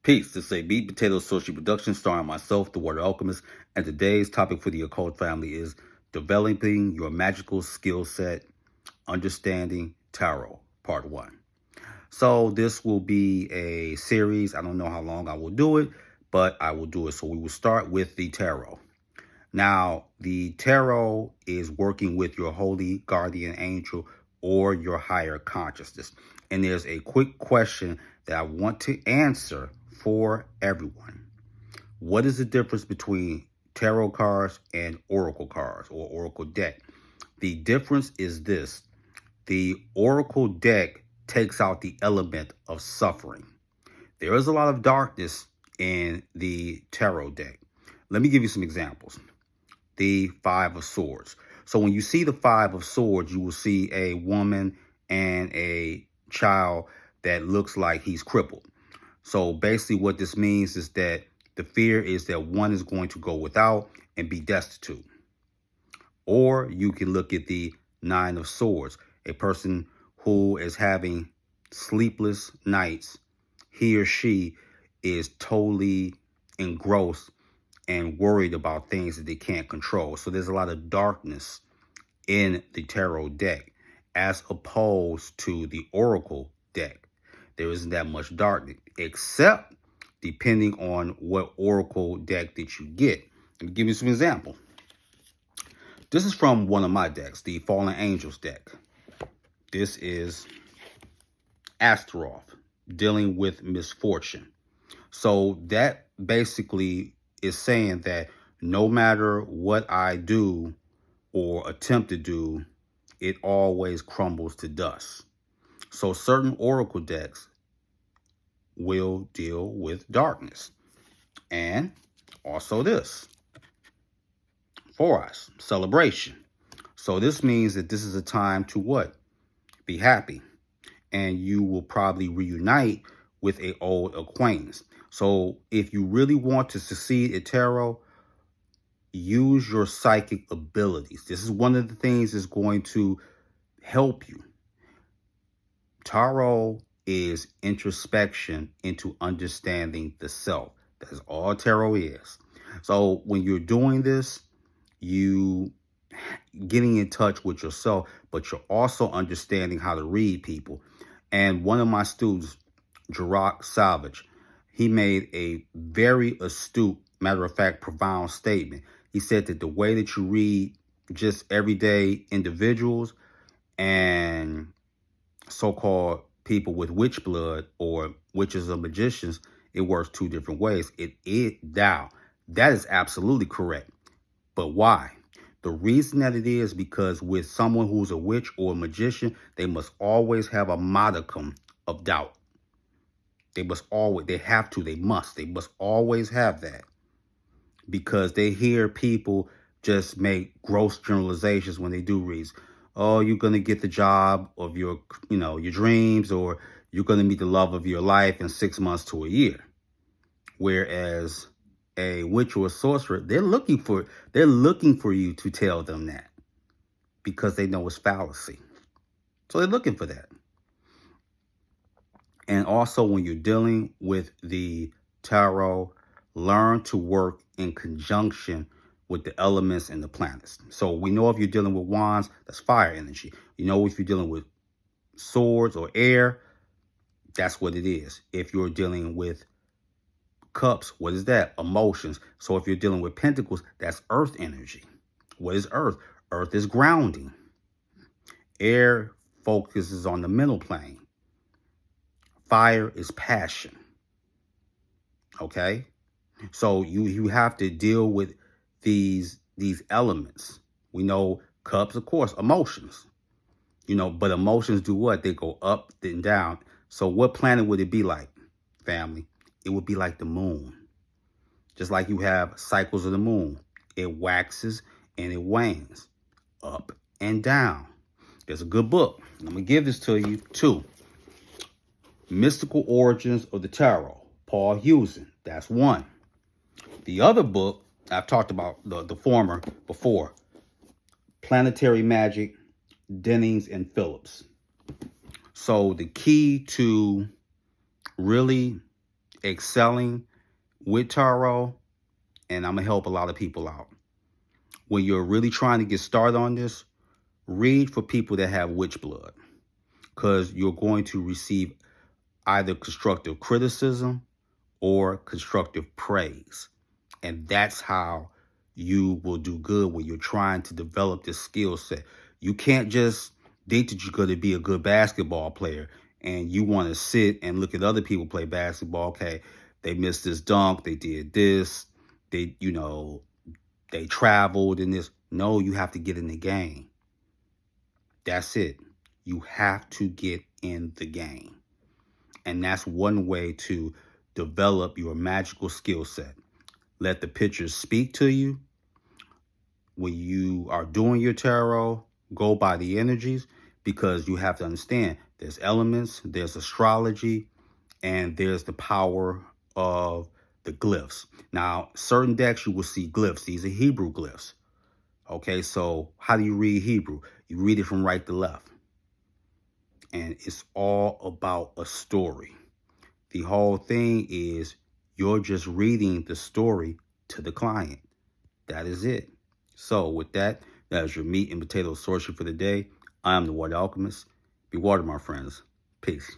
Peace. This is a Meat Potato Social Production starring myself, the Water Alchemist, and today's topic for the occult family is developing your magical skill set, understanding tarot, part 1. So this will be a series. I don't know how long I will do it, but I will do it. So we will start with the tarot. Now, the tarot is working with your holy guardian angel or your higher consciousness. And there's a quick question that I want to answer for everyone. What is the difference between tarot cards and oracle cards or oracle deck? The difference is this. The oracle deck takes out the element of suffering. There is a lot of darkness in the tarot deck. Let me give you some examples. The Five of Swords. So when you see the Five of Swords, you will see a woman and a child that looks like he's crippled. So basically what this means is that the fear is that one is going to go without and be destitute. Or you can look at the Nine of Swords, a person who is having sleepless nights. He or she is totally engrossed and worried about things that they can't control. So there's a lot of darkness in the tarot deck as opposed to the oracle deck. There isn't that much darkness, except depending on what oracle deck that you get. Let me give you some example. This is from one of my decks, the Fallen Angels deck. This is Astaroth, dealing with misfortune. So that basically is saying that no matter what I do or attempt to do, it always crumbles to dust. So certain oracle decks will deal with darkness. And also this, for us, celebration. So this means that this is a time to what? Be happy. And you will probably reunite with an old acquaintance. So if you really want to succeed at tarot, use your psychic abilities. This is one of the things that's going to help you. Tarot is introspection into understanding the self. That's all tarot is. So when you're doing this, you getting in touch with yourself, but you're also understanding how to read people. And one of my students, Gerard Savage, he made a very astute, matter of fact, profound statement. He said that the way that you read just everyday individuals and so-called people with witch blood or witches or magicians, it works two different ways. That is absolutely correct. But why? The reason that it is because with someone who's a witch or a magician, they must always have a modicum of doubt. They must always have that, because they hear people just make gross generalizations when they do reads. Oh, you're going to get the job of your dreams, or you're going to meet the love of your life in 6 months to a year. Whereas a witch or a sorcerer, they're looking for you to tell them that, because they know it's fallacy. So they're looking for that. And also when you're dealing with the tarot, learn to work in conjunction with the elements and the planets. So we know if you're dealing with wands, that's fire energy. You know, if you're dealing with swords or air, that's what it is. If you're dealing with cups, what is that? Emotions. So if you're dealing with pentacles, that's earth energy. What is earth? Earth is grounding. Air focuses on the mental plane. Fire is passion. Okay? So you have to deal with these elements. We know cups, of course, emotions. But emotions do what? They go up and down. So what planet would it be like, family? It would be like the moon. Just like you have cycles of the moon. It waxes and it wanes, up and down. There's a good book. I'm going to give this to you too. Mystical Origins of the Tarot, Paul Hewson. That's one. The other book, I've talked about the former before. Planetary Magic, Dennings and Phillips. So the key to really excelling with tarot, and I'm going to help a lot of people out. When you're really trying to get started on this, read for people that have witch blood, because you're going to receive either constructive criticism or constructive praise. And that's how you will do good when you're trying to develop this skill set. You can't just think that you're going to be a good basketball player and you want to sit and look at other people play basketball. Okay, they missed this dunk, they did this, they traveled in this. No, you have to get in the game. That's it. You have to get in the game. And that's one way to develop your magical skill set. Let the pictures speak to you. When you are doing your tarot, go by the energies, because you have to understand there's elements, there's astrology, and there's the power of the glyphs. Now, certain decks you will see glyphs. These are Hebrew glyphs. Okay, so how do you read Hebrew? You read it from right to left. And it's all about a story. The whole thing is you're just reading the story to the client. That is it. So with that, that is your meat and potato sorcery for the day. I am the Water Alchemist. Be water, my friends. Peace.